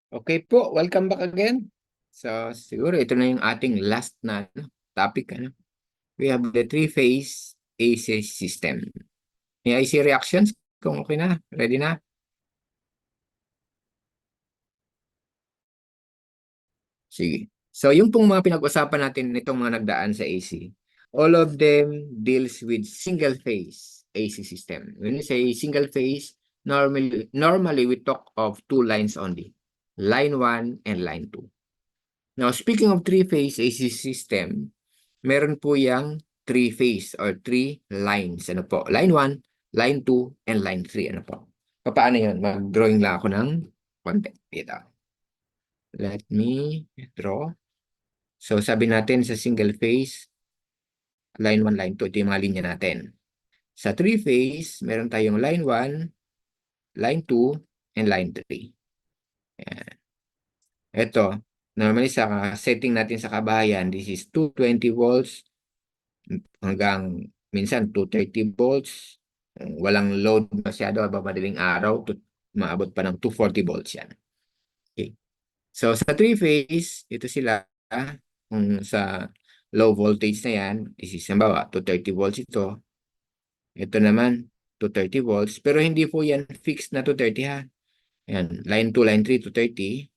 Okay po, welcome back again. So, siguro ito na yung ating last na topic. We have the three-phase AC system. May IC reactions? Kung okay na, ready na? Sige. So, yung pong mga pinag-usapan natin nitong mga nagdaan sa AC, all of them deals with single-phase AC system. When you say single-phase, normally we talk of two lines only, line 1 and line 2. Now, speaking of three-phase AC system, meron po yang three-phase or three lines. Ano po? Line 1, line 2, and line 3. Ano po? Paano yun? Mag-drawing lang ako ng konti. Dito. Let me draw. So, sabi natin sa single phase, line 1, line 2. Ito yung mga linya natin. Sa three-phase, meron tayong line 1, line 2, and line 3. Ayan. Ito, normally sa setting natin sa kabahayan, this is 220 volts hanggang minsan 230 volts. Walang load masyado, madaling araw, maabot pa ng 240 volts yan. Okay. So sa three-phase, ito sila, kung sa low voltage na yan, this is, halimbawa, 230 volts ito. Ito naman, 230 volts. Pero hindi po yan fixed na 230 ha. Yan, line 2, line 3, 230.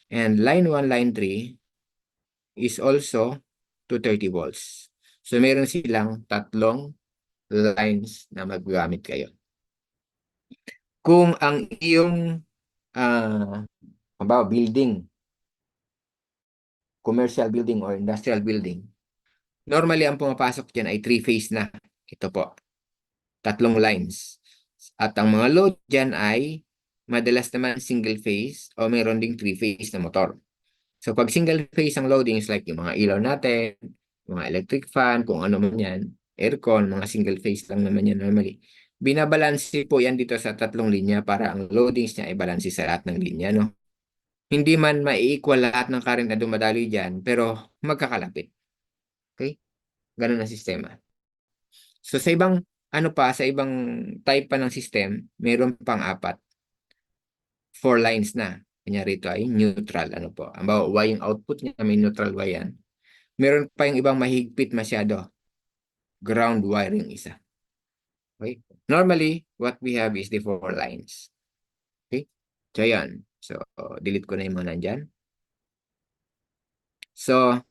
And line 1, line 3 is also 230 volts. So meron silang tatlong lines na magagamit kayo. Kung ang iyong building, commercial building or industrial building, normally ang pumapasok dyan ay three-phase na. Ito po, tatlong lines. At ang mga load dyan ay madalas naman single phase o meron ding three-phase na motor. So pag single phase ang loading is like yung mga ilaw natin, mga electric fan, kung ano man yan, aircon, mga single phase lang naman yan normally. Binabalanse po yan dito sa tatlong linya para ang loadings niya ay balanse sa lahat ng linya, no? Hindi man ma-equal lahat ng current na dumadaloy dyan, pero magkakalapit. Okay? Ganun ang sistema. So sa ibang, sa ibang type pa ng system, meron pang apat. 4 lines na. Kanyari ito ay neutral. Ano po? Ang Y yung output niya, may neutral Y yan. Meron pa yung ibang mahigpit masyado. Ground wiring isa. Okay? Normally, what we have is the 4 lines. Okay? So, yan. So, delete ko na yung mga nandyan. So,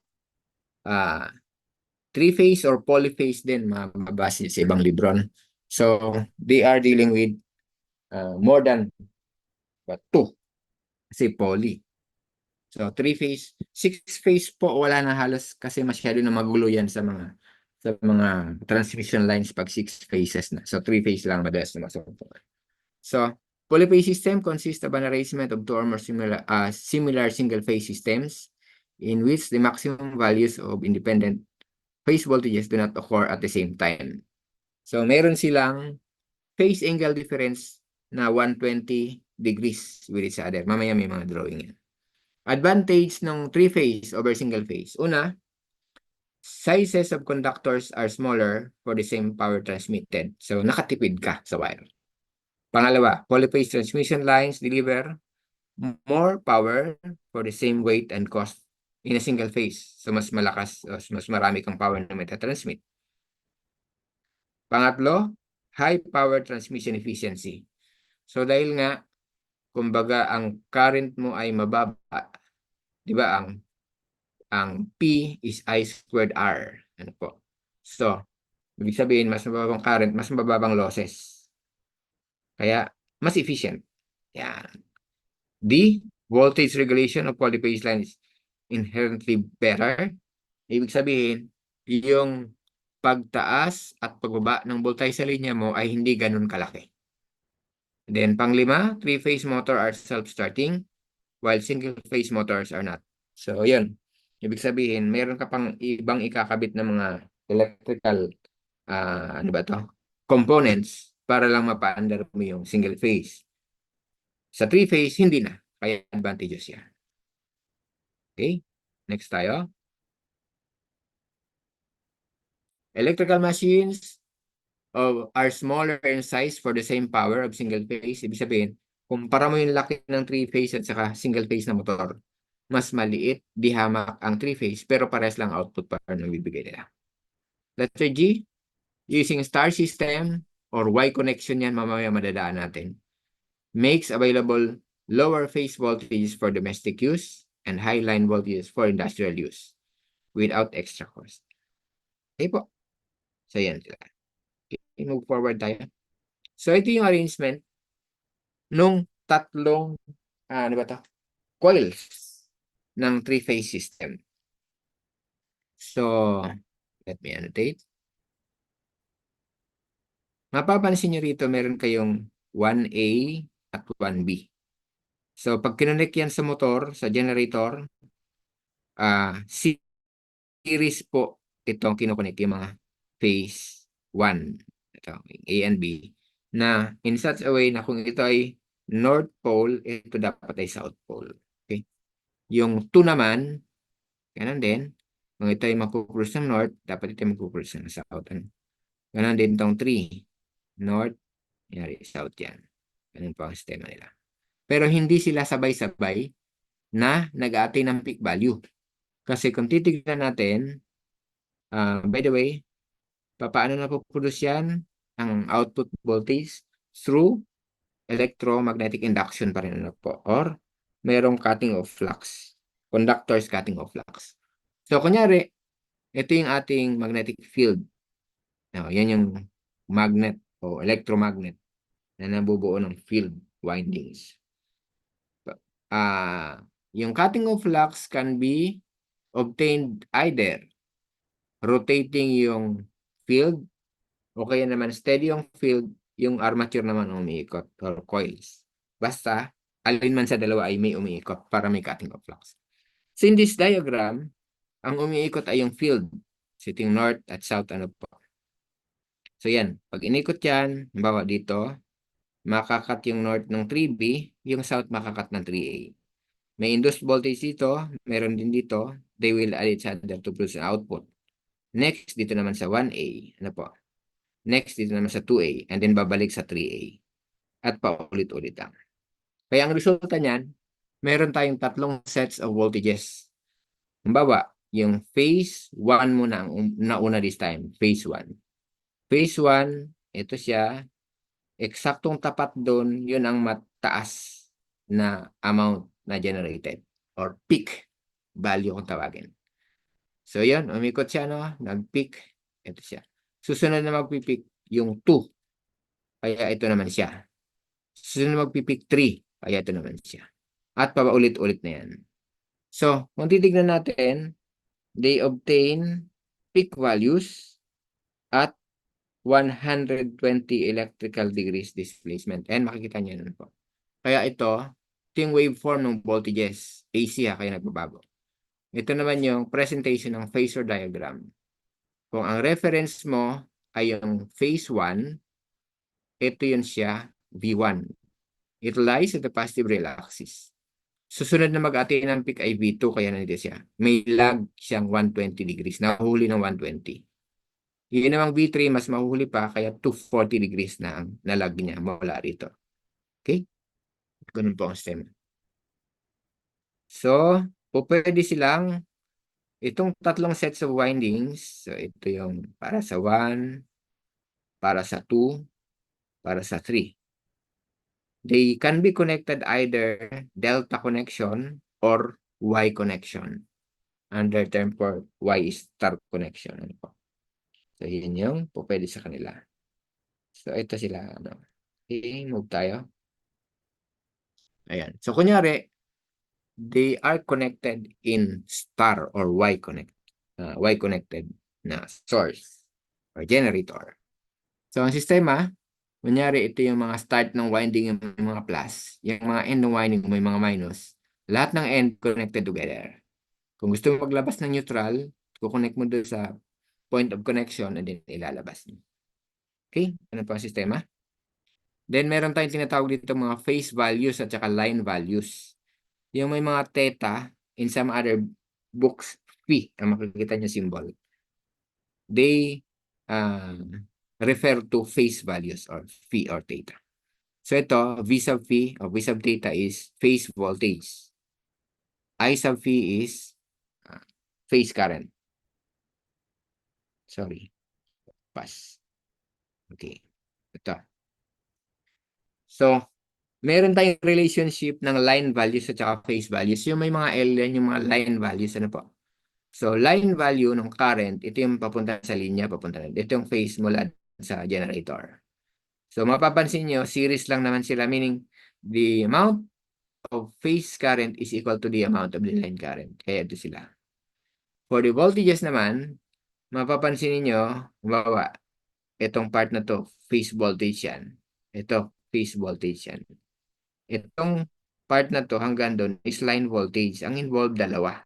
three-phase or polyphase din, mababase sa ibang libro. So, they are dealing with more than two. Kasi poly. So, three-phase. Six-phase po, wala na halos kasi masyado na magulo yan sa mga transmission lines pag 6 phases na. So, three-phase lang madalas na masok. So, polyphase system consists of an arrangement of two or more similar single-phase systems in which the maximum values of independent phase voltages do not occur at the same time. So, meron silang phase angle difference na 120 degrees with each other. Mamaya may mga drawing yan. Advantage ng three-phase over single-phase. Una, sizes of conductors are smaller for the same power transmitted. So, nakatipid ka sa wire. Pangalawa, polyphase transmission lines deliver more power for the same weight and cost in a single phase. So, mas malakas, mas marami kang power na metatransmit. Pangatlo, high power transmission efficiency. So, dahil nga, kumbaga, ang current mo ay mababa, di ba, ang P is I squared R. Ano po? So, ibig sabihin, mas mababang current, mas mababang losses. Kaya, mas efficient. Yan. D, voltage regulation of polyphase line is inherently better. Ibig sabihin, yung pagtaas at pagbaba ng voltage sa linya mo ay hindi ganun kalaki. Then, panglima, three-phase motor are self-starting while single-phase motors are not. So, yun. Ibig sabihin, meron ka pang ibang ikakabit na mga electrical components para lang mapaandar mo yung single phase. Sa three-phase, hindi na. Kaya advantages yan. Okay? Next tayo. Electrical machines are smaller in size for the same power of single phase. Ibig sabihin, Kumpara mo yung laki ng 3-phase at saka single-phase na motor, mas maliit, di hamak ang 3-phase, pero pares lang output power na bibigay nila. Letter G, using star system or Y connection yan, mamaya madadaan natin, makes available lower phase voltages for domestic use and high line voltages for industrial use without extra cost. Okay po. So yan sila. Okay, move forward tayo. So ito yung arrangement nung tatlong ano ba to? Coils ng three-phase system. So, let me annotate. Mapapansin nyo rito, meron kayong 1A at 1B. So, pag kinonect yan sa motor, sa generator, series po itong kinoconnect yung mga phase 1, ito, A and B, na in such a way na kung ito ay North Pole, ito dapat ay South Pole. Okay? Yung 2 naman, ganun din. Kung ito ay magpupulse ng North, dapat ito ay magpupulse ng South. Ganun din itong 3. North, yari, South yan. Ganun po ang sistema nila. Pero hindi sila sabay-sabay na nag-aatay ng peak value. Kasi kung titignan natin, by the way, paano na po-produce yan? Ang output voltage through electromagnetic induction pa rin po. Or mayroong cutting of flux. Conductors cutting of flux. So, kunyari, ito yung ating magnetic field. Yan yung magnet o electromagnet na nabubuo ng field windings. Yung cutting of flux can be obtained either rotating yung field o kaya naman steady yung field, yung armature naman umiikot or coils. Basta, alin man sa dalawa ay may umiikot para may cutting of flux. So in this diagram, ang umiikot ay yung field. Sitting north at south, ano po. So yan, pag inikot yan, halimbawa dito, makakat yung north ng 3B, yung south makakat ng 3A. May induced voltage dito, meron din dito, they will add each other to produce an output. Next, dito naman sa 1A, ano po? Next, dito naman sa 2A, and then babalik sa 3A. At paulit-ulit lang. Kaya ang resulta niyan, meron tayong tatlong sets of voltages. Halimbawa, yung phase 1 muna ang nauna this time, phase 1. Phase 1, ito siya, eksaktong tapat doon, yun ang mataas na amount na generated or peak value kung tawagin. So yun, umikot siya, no? Nag-peak, ito siya. Susunod na magpipik yung 2, kaya ito naman siya. Susunod na magpipik 3, kaya ito naman siya. At paulit-ulit na yan. So, kung titignan natin, they obtain peak values at 120 electrical degrees displacement. And makikita niyo nun po. Kaya ito yung waveform ng voltages. AC kaya nagbabago. Ito naman yung presentation ng phasor diagram. Kung ang reference mo ay yung phase 1, ito yun siya, V1. It lies at the positive rail axis. Susunod na mag-ate ng peak ay V2, kaya nandito siya. May lag siyang 120 degrees. Nahuli ng 120. Yun namang V3, mas mahuhuli pa, kaya 240 degrees na ang nalag niya mula rito. Okay? Ganun po ang sistema. So, pwede silang, itong tatlong sets of windings, so ito yung para sa 1, para sa 2, para sa 3. They can be connected either delta connection or Y connection. Under term for Y star connection. Ano po? So, yun yung pwede sa kanila. So, ito sila. Ano. Okay, move tayo. Ayan. So, kunyari, they are connected in star or Y connected na source or generator. So, ang sistema, kunyari, ito yung mga start ng winding, yung mga plus. Yung mga end ng winding, may mga minus. Lahat ng end connected together. Kung gusto mo maglabas ng neutral, kukonect mo doon sa point of connection and then ilalabas mo. Okay? Ano po ang sistema? Then, meron tayong tinatawag dito mga phase values at saka line values. Yung may mga theta, in some other books, phi, ang makikita nyo symbol. They refer to phase values or phi or theta. So ito, V sub phi o V sub theta is phase voltage. I sub phi is phase current. Sorry. Pass. Okay. Ito. So, meron tayong relationship ng line values at saka phase values. Yung may mga L yan, yung mga line values. Ano po? So, line value ng current, ito yung papunta sa linya, papunta na. Ito yung phase mula sa generator. So, mapapansin nyo, series lang naman sila, meaning the amount of phase current is equal to the amount of the line current. Kaya ito sila. For the voltages naman, mapapansin niyo, bawa, itong part na to, phase voltage yan. Ito, phase voltage yan. Itong part na to hanggang doon is line voltage. Ang involved dalawa.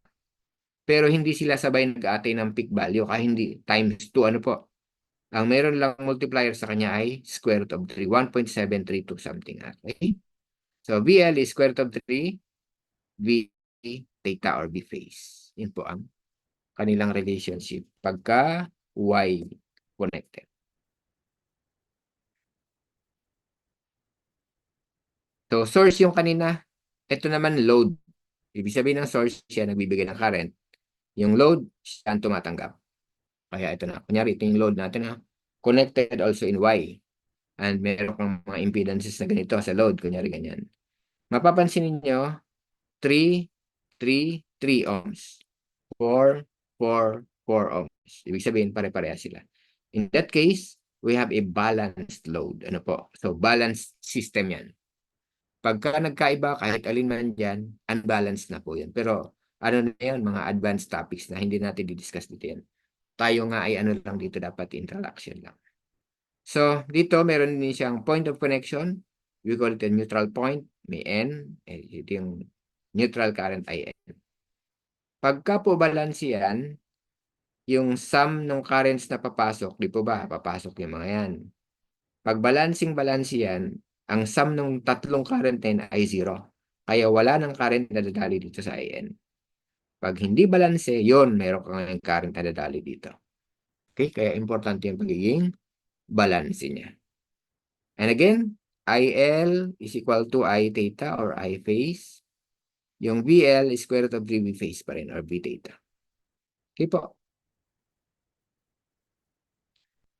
Pero hindi sila sabay nag-aatay ng peak value kaya hindi times 2 ano po. Ang meron lang multiplier sa kanya ay square root of 3, 1.732 something. Okay? So VL is square root of 3, V theta or V phase. Yun po ang kanilang relationship pagka Y connected. So source yung kanina, ito naman load. Ibig sabihin ng source siya nagbibigay ng current. Yung load, siya ang tumatanggap. Kaya ito na. Kunyari, ito yung load natin na connected also in Y. And meron kang mga impedances na ganito sa load. Kunyari, ganyan. Mapapansin niyo 3, 3, 3 ohms. 4, 4, 4 ohms. Ibig sabihin, pare-pareha sila. In that case, we have a balanced load. Ano po? So, balanced system yan. Pagka nagkaiba, kahit alin man dyan, unbalanced na po yan. Pero, ano na yan, mga advanced topics na hindi natin di-discuss dito yan. Tayo nga ay ano lang dito dapat interaction lang. So, dito meron din siyang point of connection. We call it a neutral point. May N. Ito yung neutral current IN. Pagka po balance yan, yung sum ng currents na papasok, di po ba? Papasok yung mga yan. Pag balance yan, ang sum ng tatlong current na ay 0. Kaya wala ng current na dadali dito sa IN. Pag hindi balance, yon meron kang current na dadali dito. Okay? Kaya importante yung pagiging balance niya. And again, IL is equal to I theta or I phase. Yung VL is square root of 3V phase pa rin or V theta. Okay po.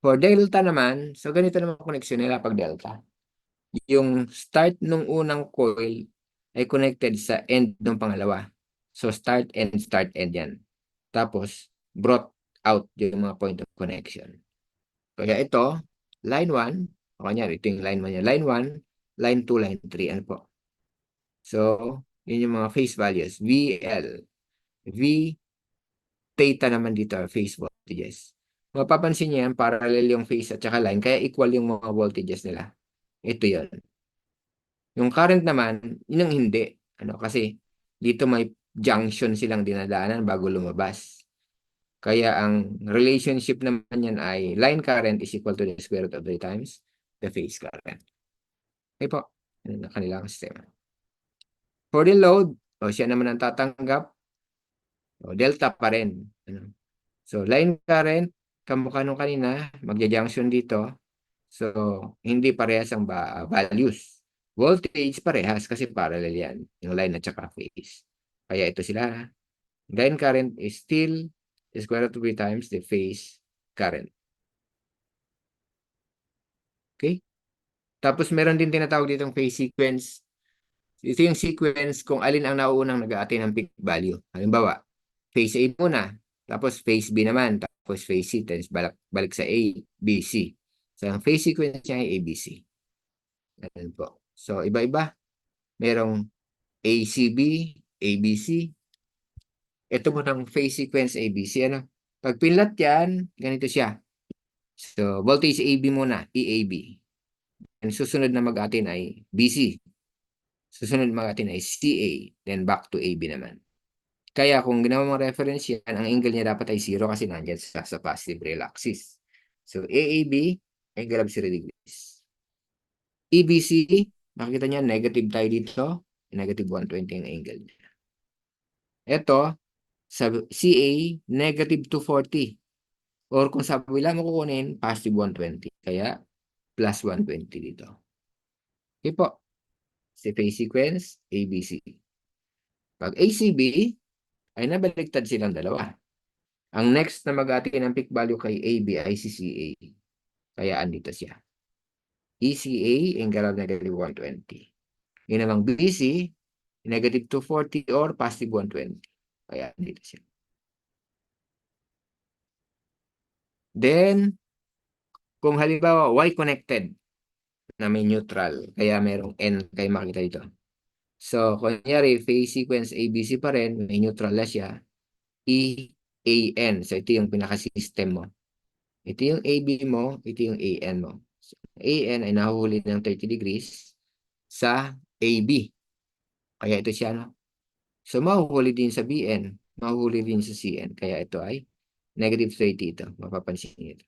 For delta naman, so ganito naman connection nila pag delta. Yung start nung unang coil ay connected sa end ng pangalawa. So start end yan. Tapos brought out yung mga point of connection. Kaya ito, line 1, o kanyari, ito yung line 1 niya. Line 1, line 2, line 3. Ano po? So, yun yung mga phase values. VL. V theta naman dito, phase voltages. Mapapansin niyo yan, parallel yung phase at saka line, kaya equal yung mga voltages nila. Ito yun. Yung current naman, yun ang hindi. Ano, kasi dito may junction silang dinadaanan bago lumabas. Kaya ang relationship naman yan ay line current is equal to the square root of 3 times the phase current. Okay po. Yan ang kanilang sistema. For the load, siya naman ang tatanggap. Delta pa rin. Ano? So, line current, kamukha nung kanina, magja-junction dito. So, hindi parehas ang values. Voltage parehas kasi parallel yan. Yung line at saka phase. Kaya ito sila. Line current is still square root of 3 times the phase current. Okay? Tapos meron din tinatawag ditong phase sequence. Ito yung sequence kung alin ang nauunang nag-aatay ng peak value. Halimbawa, phase A muna, tapos phase B naman, tapos phase C, tapos balik sa A, B, C. So, ang phase sequence niya ay ABC. Ganun po. So, iba-iba. Merong ACB, ABC. Ito mo ng phase sequence ABC. Ano? Pag pinlat yan, ganito siya. So, voltage AB muna, EAB. And susunod na mag-atin ay BC. Susunod mag-atin ay CA. Then back to AB naman. Kaya kung ginawa mong reference yan, ang angle niya dapat ay 0 kasi nandiyan sa positive real axis. So, AAB, angle of 0 degrees. EBC, nakikita niya, negative tayo dito. Negative 120 ang angle niya. Ito, sa CA, negative 240. Or kung sa kabila mo kukunin, positive 120. Kaya, plus 120 dito. Okay po. Si phase sequence, ABC. Pag ACB, ay nabaliktad silang dalawa. Ang next na mag-ati ng peak value kay AB ay si CA. Kaya andito siya. ECA, angle of negative 120. Yung namang BC, negative 240 or positive 120. Kaya andito siya. Then, kung halimbawa Y connected na may neutral, kaya merong N kayo makita dito. So, kunyari, phase sequence ABC pa rin, may neutral na siya, EAN. So, ito yung pinaka-system mo. Ito yung AB mo, ito yung AN mo. So, AN ay nahuhuli ng 30 degrees sa AB. Kaya ito siya, no? So, mahuhuli din sa BN, mahuhuli din sa CN. Kaya ito ay negative 30 ito. Mapapansin niyo ito.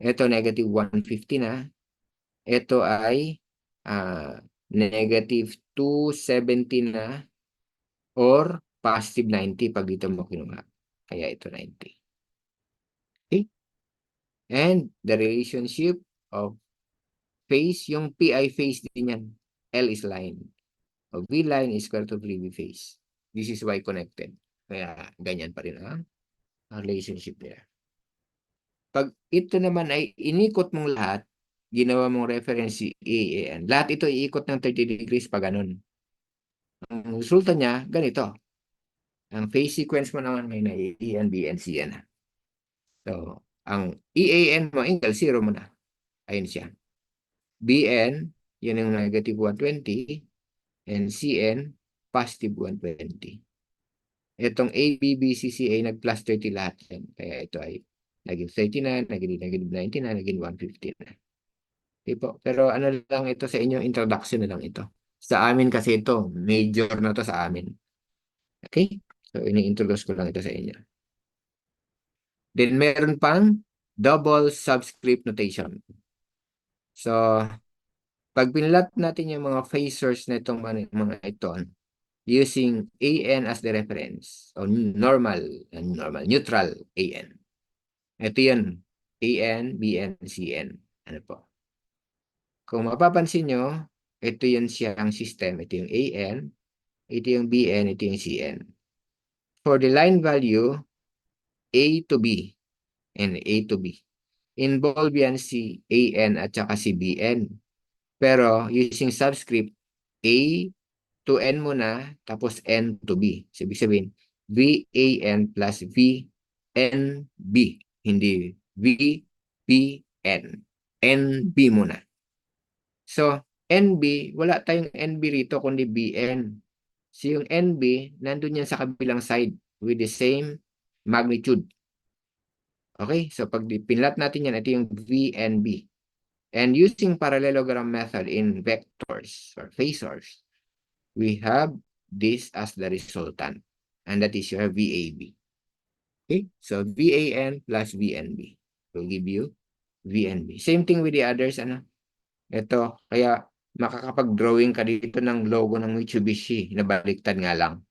Ito, negative 150 na. Ito ay negative 270 na or positive 90 pag dito mo kinuha. Kaya ito 90. Okay? And the relationship of phase, yung P ay phase din yan. L is line. O V line is equal to V phase. This is Y connected. Kaya ganyan pa rin ang relationship nila. Pag ito naman ay inikot mong lahat, ginawa mong reference si AAN. Lahat ito iikot ng 30 degrees pa ganun. Ang resulta niya, ganito. Ang phase sequence mo naman may na EN, BN, CN. So, ang EAN mo, angle, zero mo na. Ayun siya. BN, yun yung negative 120. And CN, positive 120. Itong ABBCCA, nag-plus 30 lahat yan. Kaya ito ay naging 30 na, naging negative 90 na, naging 150 na. Okay po. Pero ano lang ito sa inyo, introduction na lang ito. Sa amin kasi ito, major na to sa amin. Okay? So, ini-introduce ko lang ito sa inyo. Then, meron pang double subscript notation. So, pag pinlat natin yung mga phasors na itong mga ito, using AN as the reference, o normal, neutral AN. Ito yun, AN, BN, CN. Ano po? Kung mapapansin nyo, ito yun siyang system. Ito yung AN, ito yung BN, ito yung CN. For the line value, A to B and A to B. Involve yan si AN at saka si BN. Pero using subscript, A to N muna, tapos N to B. So, ibig sabihin, VAN plus VNB. Hindi VBN. NB muna. So, NB, wala tayong NB rito, kundi BN. So, yung NB, nandun yan sa kabilang side with the same magnitude. Okay? So, pag pinlat natin yan, ito yung VNB. And using parallelogram method in vectors or phasors, we have this as the resultant. And that is your VAB. Okay? So, VAN plus VNB will give you VNB. Same thing with the others. Ano? Ito, kaya makakapag-drawing ka dito ng logo ng Mitsubishi na baliktad nga lang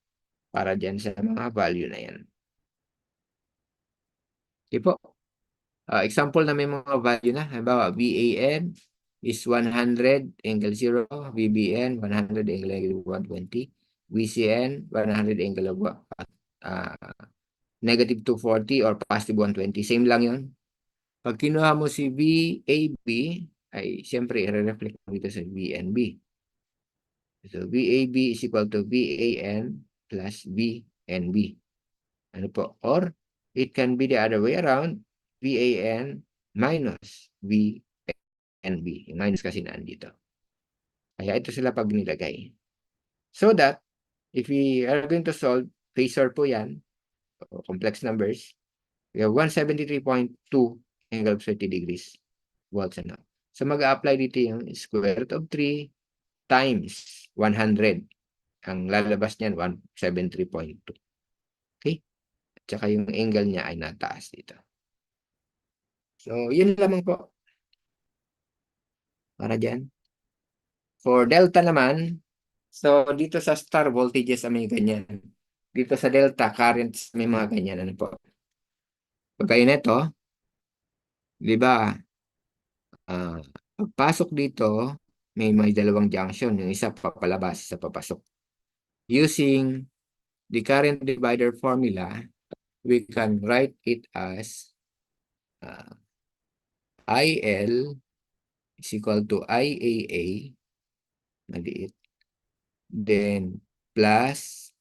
para dyan sa mga value na yan. Okay po. Example na may mga value na. Halimbawa, VAN is 100 angle 0, VBN 100 angle 120, VCN 100 angle of negative 240 or positive 120. Same lang yun. Pag kinuha mo si VAB, ay siyempre i-reflect mo dito sa VNB. So, VAB is equal to VAN plus VNB. Ano po? Or, it can be the other way around, VAN minus VNB. Yung minus kasi nandito. Kaya ito sila pag nilagay. So that, if we are going to solve, phasor po yan, complex numbers, we have 173.2 angle of 30 degrees volts and now. So mag-a-apply dito yung square root of 3 times 100. Ang lalabas niyan, 173.2. Okay? At saka yung angle niya ay nataas dito. So, yun lamang po. Para dyan. For delta naman, so dito sa star voltages may ganyan. Dito sa delta currents may mga ganyan. Ano po? Pagkayo nito, di ba, pagpasok dito, may dalawang junction, yung isa papalabas, isa papasok. Using the current divider formula, we can write it as IL is equal to IAA, maliit, then plus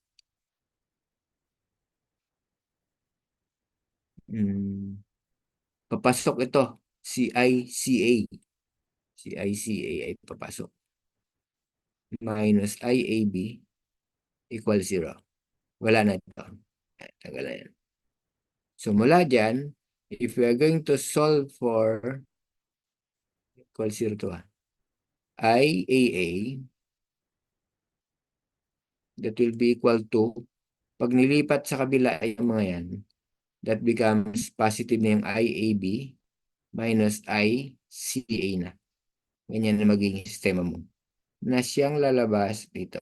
papasok ito, CICA. CICA ay papasok. Minus IAB equal 0. Wala na ito. Tagal na yan. So mula dyan, if we are going to solve for equal 0 to IAA, that will be equal to, pag nilipat sa kabila ay yung mga yan, that becomes positive na yung IAB minus ICA na. Ganyan na magiging sistema mo. Na siyang lalabas dito.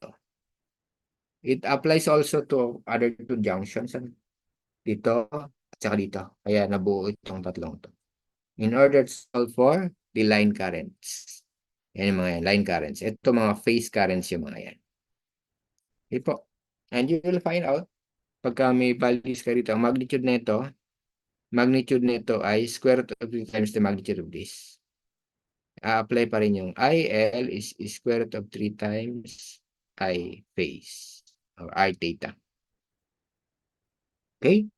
It applies also to other two junctions. Dito at saka dito. Kaya nabuo itong tatlong to. In order to solve for the line currents. Yan yung mga yan, line currents. Ito mga phase currents yung mga yan. Okay po. And you will find out pagka may values ka rito, ang magnitude nito ay square root of 3 times the magnitude of this. A-apply pa rin yung IL is square root of 3 times I phase or I theta. Okay?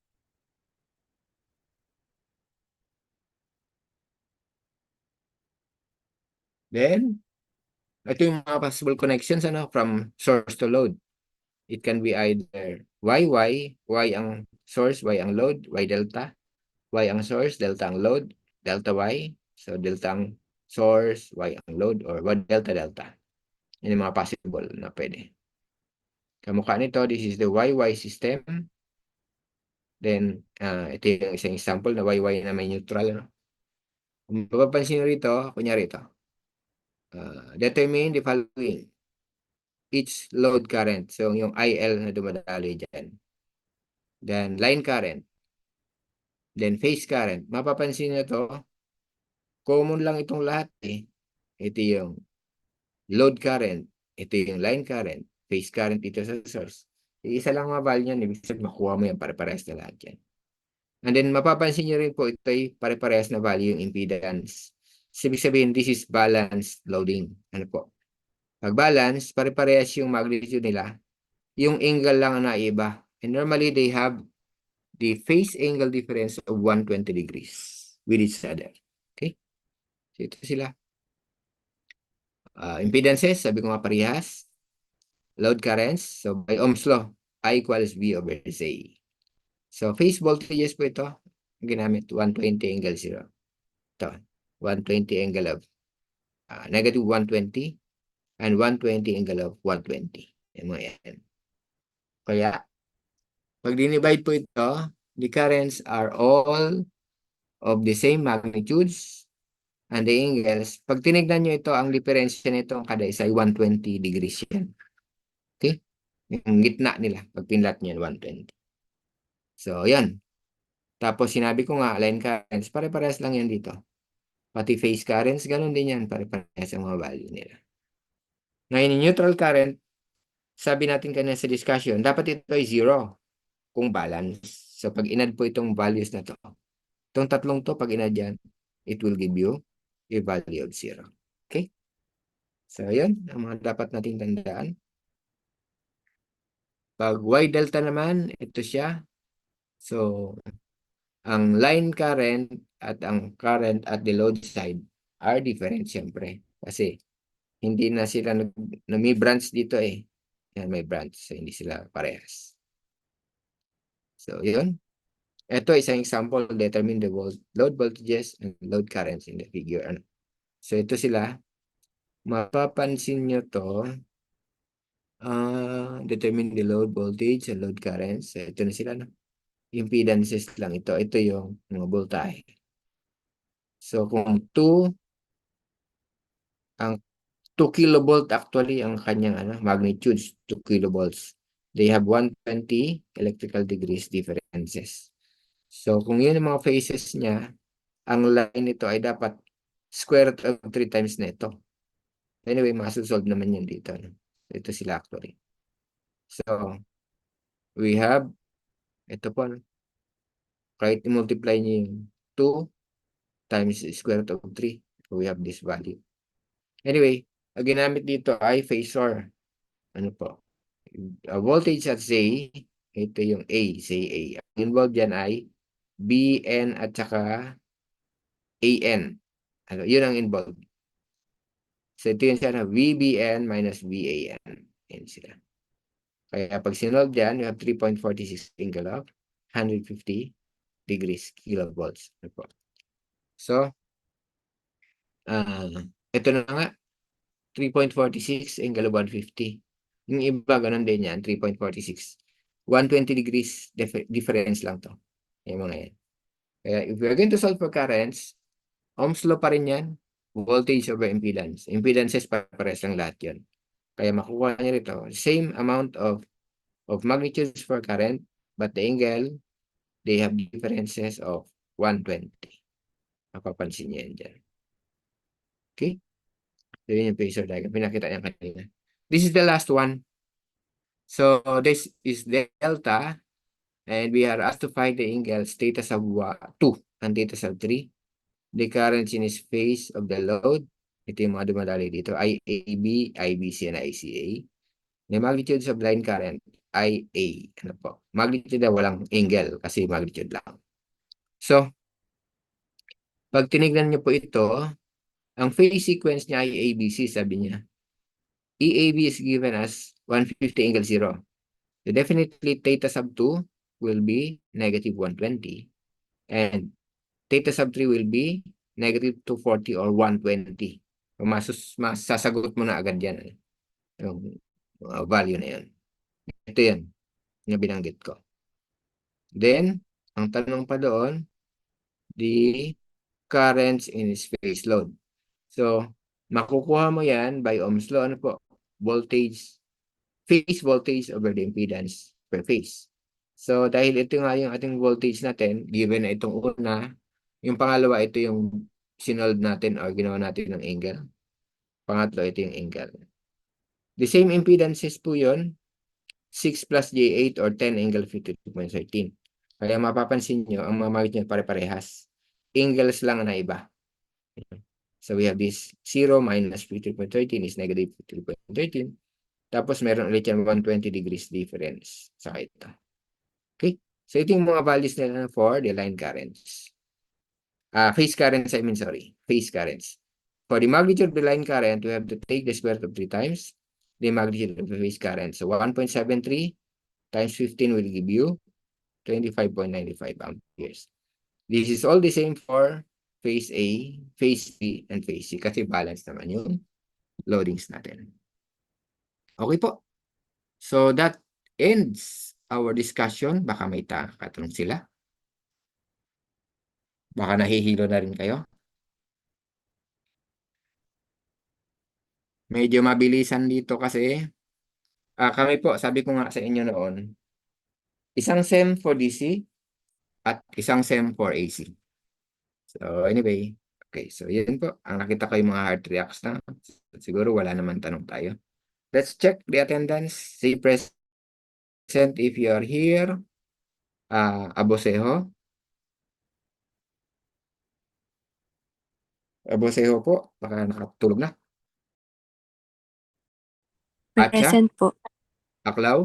Then, ito yung mga possible connections from source to load. It can be either Y ang source, Y ang load, Y delta, Y ang source, delta ang load, delta Y. So, delta ang source, Y ang load, or Y delta delta. Yan yung mga possible na pwede. Kamukha nito, this is the YY system. Then, ito yung isang example na YY na may neutral. Kung mapapansin nyo rito, kunyari ito. Determine the following. Each load current. So, yung IL na dumadali dyan. Then, line current. Then, phase current. Mapapansin nyo to, common lang itong lahat eh. Ito yung load current. Ito yung line current. Phase current ito sa source. Isa lang mga value yan. Ibig sabihin, makuha mo yan. Pare-parehas na lahat yan. And then, mapapansin nyo rin po, ito ay pare-parehas na value yung impedance. Ibig sabihin, this is balanced loading. Ano po? Pag balance, pare-parehas yung magnitude nila. Yung angle lang ang naiba. And normally, they have the phase angle difference of 120 degrees with each other. Okay? So, ito sila. Impedances, sabi ko nga parehas. Load currents. So, by Ohm's law, I equals V over Z. So, phase voltages po ito. Ginamit, 120 angle 0. Ito, 120 angle of negative 120 and 120 angle of 120. Yan mga yan. Kaya, pag dinivide po ito, the currents are all of the same magnitudes and the angles. Pag tinignan nyo ito, ang diferensya nito kada isa ay 120 degrees yan. Okay? Yung gitna nila, pag pinlat nyo yan, 120. So, yan. Tapos, sinabi ko nga, line currents, pare-parehas lang yan dito. Pati phase currents, ganun din yan, pare-parehas ang mga value nila. Ngayon, yung neutral current, sabi natin kanina sa discussion, dapat ito ay 0 kung balance. So, pag inad po itong values na to, itong tatlong to, pag inad yan, it will give you a value of 0. Okay? So, yun, ang mga dapat nating tandaan. Pag Y delta naman, ito siya. So, ang line current at ang current at the load side are different, siyempre. Kasi, hindi na sila may branch dito eh. Yan, may branch. So, hindi sila parehas. So, yun. Ito isang example, determine the load voltages and load currents in the figure. So, ito sila. Mapapansin nyo to. Determine the load voltage and load currents. So, ito na sila. Impedances lang ito. Ito yung mga voltahe. So, kung 2, ang 2 kilovolt actually ang kanyang magnitudes, 2 kilovolts. They have 120 electrical degrees differences. So, kung yun ang mga phases niya, ang line nito ay dapat square root of 3 times na ito. Anyway, masosolve naman yun dito. No? Ito sila actually. So, we have, ito po, no? Kahit i-multiply niyo yung 2 times square root of 3, we have this value. Anyway, ang ginamit dito ay phasor. Ano po? Voltage at Z, ito yung A, say A. Ang involved dyan ay BN at saka AN. Ano, yun ang involved. So, ito yung siya na VBN minus VAN. Yan sila. Kaya pag sinolve dyan, you have 3.46 angle of 150 degrees kilovolts. Ano po? So, ito na nga, 3.46 angle of 150. Yung iba, ganun din yan, 3.46. 120 degrees difference lang to. Yung mga yan. Kaya if we are going to solve for currents, Ohm's law pa rin yan, voltage over impedance. Impedances pares lang lahat yun. Kaya makukuha niyo rito, same amount of magnitudes for current, but the angle, they have differences of 120. Mapapansin niyo yan dyan. Okay? So, yun yung phasor diagram. Pinakita niya kanina. This is the last one. So, this is delta, and we are asked to find the angles theta sub 2 and theta sub 3. The currents in its phase of the load. Ito yung mga dumadali dito. IAB, IBC, and ICA. The magnitude of line current, IA. Ano po? Magnitude na walang angle kasi magnitude lang. So, pag tinignan niyo po ito, ang phase sequence niya ay ABC, sabi niya. EAB is given as 150 angle 0. So definitely theta sub 2 will be negative 120. And theta sub 3 will be negative 240 or 120. So masasagot mo na agad yan. Yung value na yan. Ito yan. Yung binanggit ko. Then, ang tanong pa doon, the currents in its phase load. So, makukuha mo yan by Ohm's law. Ano po? Voltage, phase voltage over the impedance per phase. So, dahil ito nga yung ating voltage natin, given na itong una, yung pangalawa, ito yung sinolve natin or ginawa natin ng angle. Pangatlo, ito yung angle. The same impedances po yun, 6 plus J8 or 10 angle 52.13. Kaya mapapansin nyo, ang mga magnet niya pare-parehas. Angles lang na iba. So we have this 0 minus 53.13 is negative 53.13. Tapos meron ulit yan 120 degrees difference sa ito. Okay? So ito yung mga values nila for the line currents. Phase currents, I mean, sorry. Phase currents. For the magnitude of the line current, we have to take the square root of 3 times the magnitude of the phase current. So 1.73 times 15 will give you 25.95 amperes. This is all the same for phase A, phase B, and phase C kasi balance naman yung loadings natin. Okay po. So that ends our discussion. Baka may katanong sila. Baka nahihilo na rin kayo. Medyo mabilisan dito kasi kami po, sabi ko nga sa inyo noon, isang SEM for DC at isang SEM for AC. So anyway, okay. So yun po. Ang nakita ko yung mga heart reacts na. Siguro wala naman tanong tayo. Let's check the attendance. Say present if you are here. Aboseho. Aboseho po. Baka nakatulog na. Acha. Present po. Aklaw.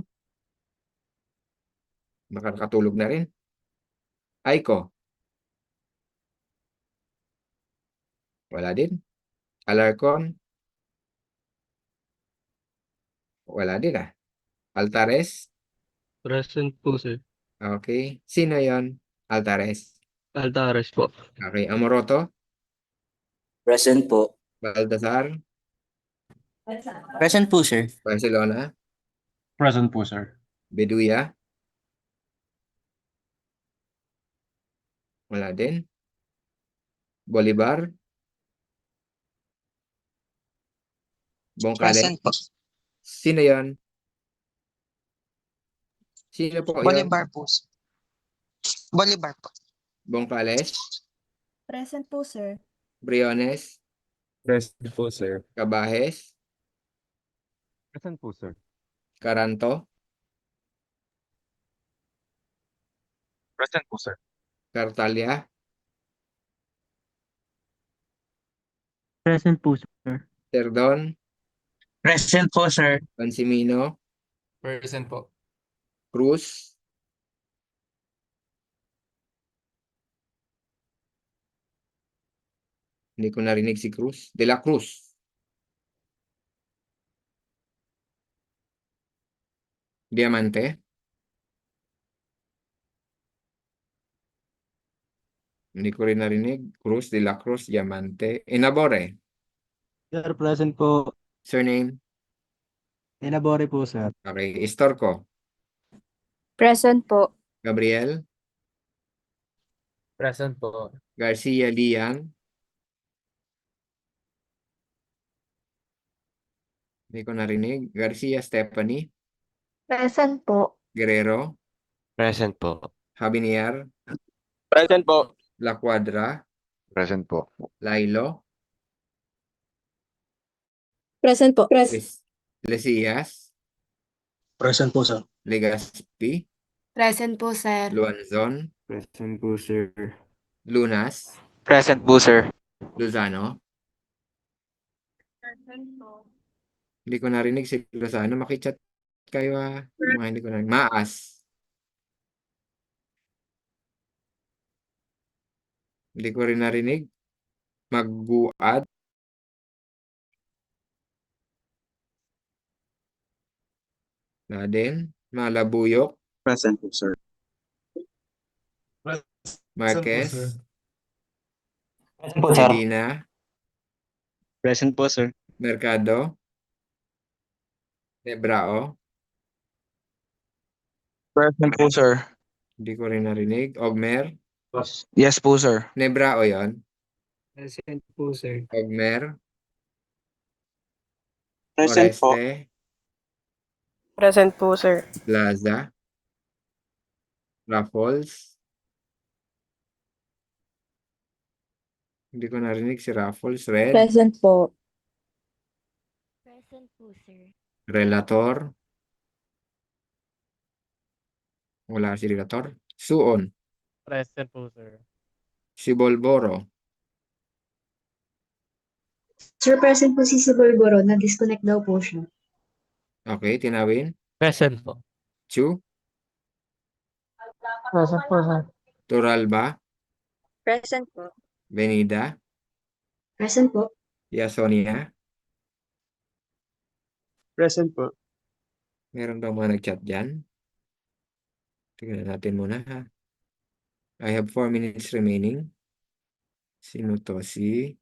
Baka nakatulog na rin. Aiko. Wala din. Alarcon. Wala din ah. Altares. Present po, sir. Okay. Sino yon? Altares. Altares po. Okay. Amoroto. Present po. Baltasar. Present po, sir. Barcelona. Present po, sir. Beduya. Wala din. Bolivar. Bongkale. Present po. Sino yon? Sino po yon? Bolivar po. Bolivar po. Bongkales. Present po, sir. Briones. Present po, sir. Cabajes. Present po, sir. Caranto, Present po, sir. Cartalia, Present po, sir. Terdon, Present po, sir. Pansimino, Present po. Cruz, hindi ko narinig si Cruz, De La Cruz, Diamante, hindi ko rin narinig, Cruz, De La Cruz, Diamante, Inabore, Sir, present po. surname, Inabore po, sir. okay, Istorco, Present po. Gabriel, Present po. Garcia Lian, hindi ko narinig, Garcia Stephanie, Present po. Guerrero, Present po. Habinier, Present po. La Cuadra, Present po. Lailo, Present po. Lesias, Present po, sir. Legaspi, Present po, sir. Luanzon, Present po, sir. Lunas, Present po, sir. Luzano. Present po. Hindi ko narinig si Luzano. Makichat kayo Mga hindi ko narinig. Maas. Hindi ko rin narinig. Magbuad. Na din. Malabuyok. Present po, sir. Marquez. Present po, sir. Medina. Present po, sir. Mercado. Nebrao. Present po, sir. Hindi ko rin narinig. Ogmer. Yes po, sir. Nebrao yon. Present po, sir. Ogmer. Present po. Oreste. Present po, sir. Plaza. Raffles. Hindi ko narinig si Raffles. Red. Present po. Present po, sir. Relator. Wala si Relator. Suon. Present po, sir. Si Bolboro. Sir, present po si Sibolboro. Na-disconnect daw po siya. Okay, Tinawin. Present po. Chu. Present po, sir. Turalba. Present po. Benida. Present po. Yasonia. Present po. Meron bang mga nag-chat dyan? Tingnan natin muna ha. I have 4 minutes remaining. Sino to? Si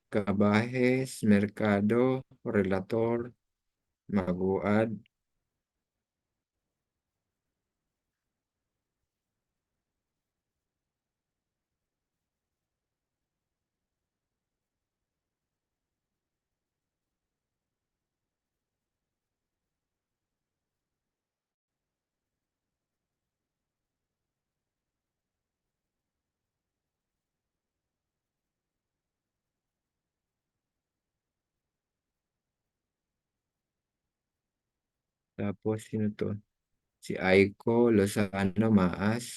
Cabajes, Mercado, Relator, Maguad. Tapos sino to? Si Aiko, Lozano, Maas.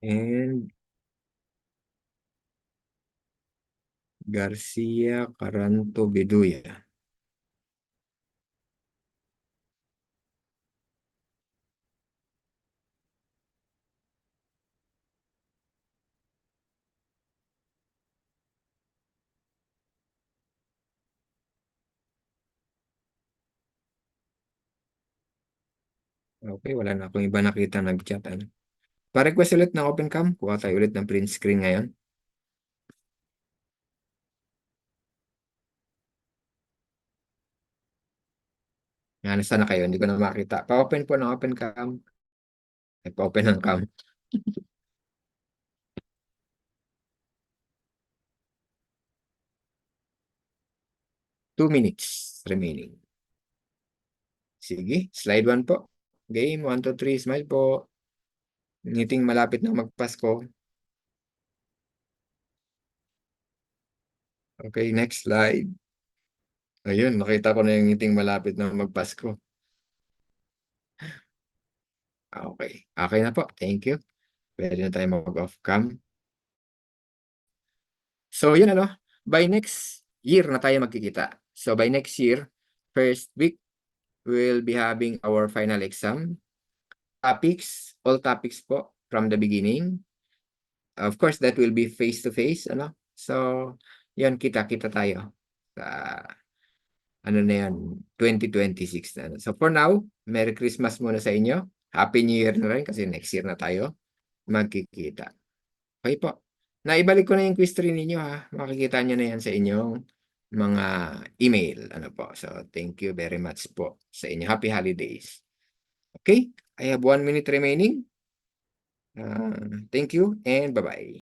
And Garcia Caranto Beduya. Okay, wala na akong iba nakita nag-chat. Pa-request ulit ng open cam. Kuha tayo ulit ng print screen ngayon. Yan, sana kayo. Hindi ko na makita. Pa-open po ng open cam. Ay, pa-open ng cam. 2 minutes remaining. Sige, slide 1 po. Game, 1, 2, 3, smile po. Ngiting malapit na magpasko. Okay, next slide. Ayun, nakita ko na yung ngiting malapit na magpasko. Okay, okay na po. Thank you. Pwede na tayo mag-off cam. So, yun ano, by next year na tayo magkikita. So, by next year, first week, we'll be having our final exam. Topics, all topics po from the beginning. Of course, that will be face-to-face, ano? So, yan, kita-kita tayo sa, ano na yan, 2026 na. Ano. So, for now, Merry Christmas muna sa inyo. Happy New Year na rin kasi next year na tayo magkikita. Okay po. Naibalik ko na yung quiz 3 ninyo ha. Makikita nyo na yan sa inyong mga email. Ano po. So, thank you very much po sa inyo. Happy holidays. Okay? I have 1 minute remaining. Thank you and bye-bye.